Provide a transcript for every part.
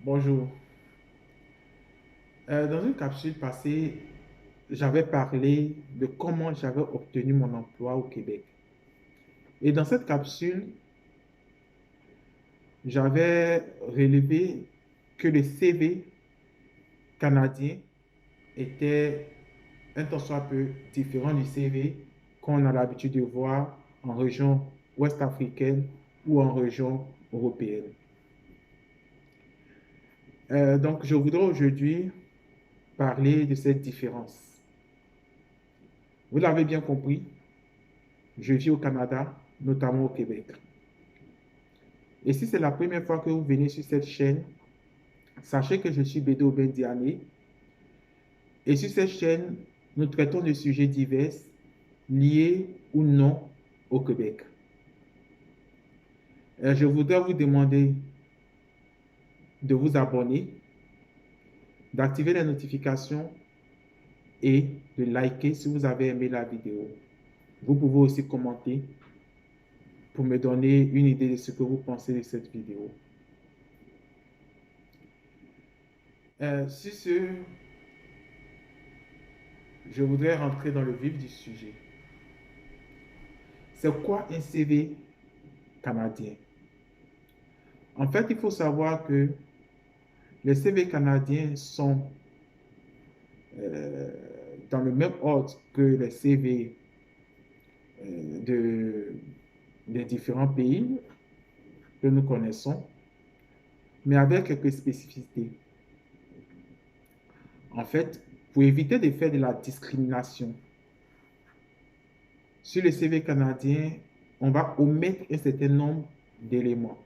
Bonjour. Dans une capsule passée, j'avais parlé de comment j'avais obtenu mon emploi au Québec. Et dans cette capsule, j'avais relevé que le CV canadien était un tant soit peu différent du CV qu'on a l'habitude de voir en région ouest africaine ou en région européenne. Donc, je voudrais aujourd'hui parler de cette différence. Vous l'avez bien compris, je vis au Canada, notamment au Québec. Et si c'est la première fois que vous venez sur cette chaîne, sachez que je suis Bédo Bendiané. Et sur cette chaîne, nous traitons de sujets divers liés ou non au Québec. Je voudrais vous demander de vous abonner, d'activer les notifications et de liker si vous avez aimé la vidéo. Vous pouvez aussi commenter pour me donner une idée de ce que vous pensez de cette vidéo. Sur ce, je voudrais rentrer dans le vif du sujet. C'est quoi un CV canadien? En fait, il faut savoir que les CV canadiens sont euh, dans le même ordre que les CV de, des différents pays que nous connaissons, mais avec quelques spécificités. En fait, pour éviter de faire de la discrimination, sur le CV canadien, on va omettre un certain nombre d'éléments.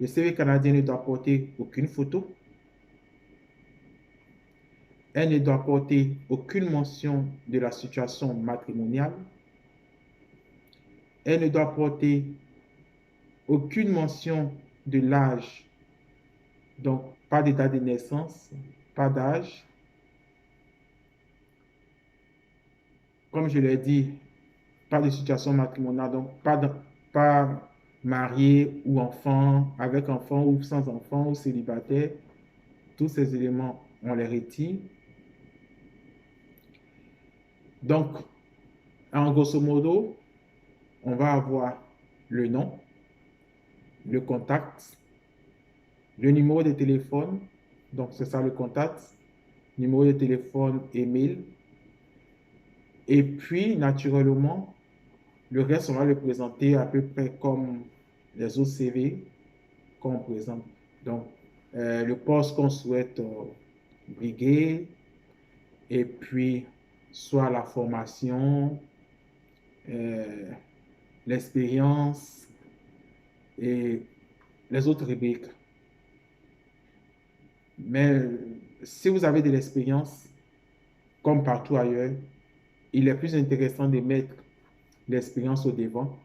Le CV canadien ne doit porter aucune photo. Elle ne doit porter aucune mention de la situation matrimoniale. Elle ne doit porter aucune mention de l'âge. Donc, pas de date de naissance, pas d'âge. Comme je l'ai dit, pas de situation matrimoniale, donc pas marié ou enfant, avec enfant ou sans enfant ou célibataire. Tous ces éléments, on les retire. Donc, en grosso modo, on va avoir le nom, le contact, le numéro de téléphone, donc c'est ça le contact, numéro de téléphone, email, et puis naturellement, le reste, on va le présenter à peu près comme les autres CV qu'on présente. Donc, le poste qu'on souhaite briguer, et puis soit la formation, euh, l'expérience et les autres rubriques. Mais si vous avez de l'expérience, comme partout ailleurs, il est plus intéressant de mettre l'expérience au devant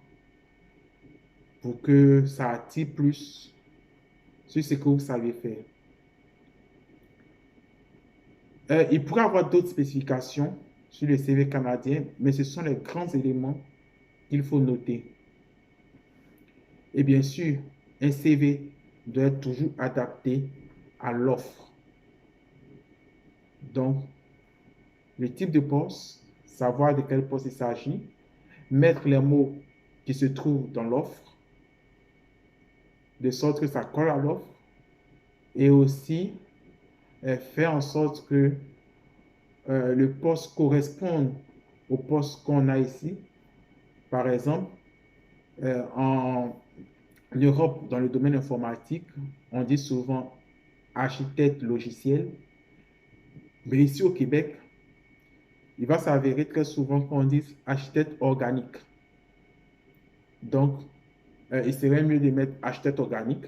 pour que ça attire plus sur ce que vous savez faire. Il pourrait y avoir d'autres spécifications sur le CV canadien, mais ce sont les grands éléments qu'il faut noter. Et bien sûr, un CV doit être toujours adapté à l'offre. Donc, le type de poste, savoir de quel poste il s'agit, mettre les mots qui se trouvent dans l'offre, de sorte que ça colle à l'offre, et aussi faire en sorte que le poste corresponde au poste qu'on a ici. Par exemple, en Europe, dans le domaine informatique, on dit souvent architecte logiciel, mais ici au Québec, il va s'avérer très souvent qu'on dise architecte organique. Donc, il serait mieux de mettre architecte organique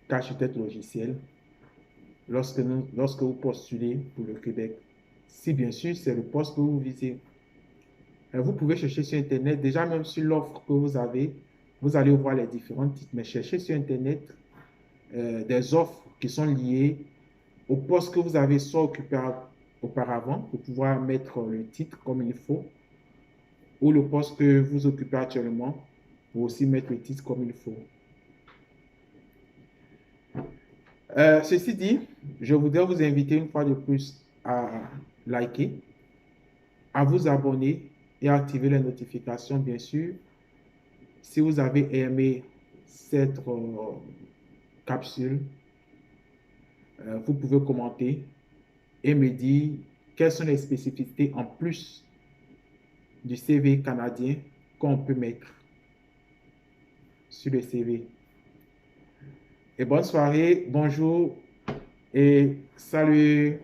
qu'architecte logiciel lorsque vous postulez pour le Québec. Si bien sûr, c'est le poste que vous visez. Vous pouvez chercher sur Internet, déjà même sur l'offre que vous avez, vous allez voir les différents titres, mais cherchez sur Internet des offres qui sont liées au poste que vous avez soit occupé auparavant pour pouvoir mettre le titre comme il faut, ou le poste que vous occupez actuellement pour aussi mettre le titre comme il faut. Ceci dit, je voudrais vous inviter une fois de plus à liker, à vous abonner et à activer les notifications, bien sûr. Si vous avez aimé cette capsule, vous pouvez commenter et me dire quelles sont les spécificités en plus du CV canadien qu'on peut mettre sur le CV. Et bonne soirée, bonjour et salut.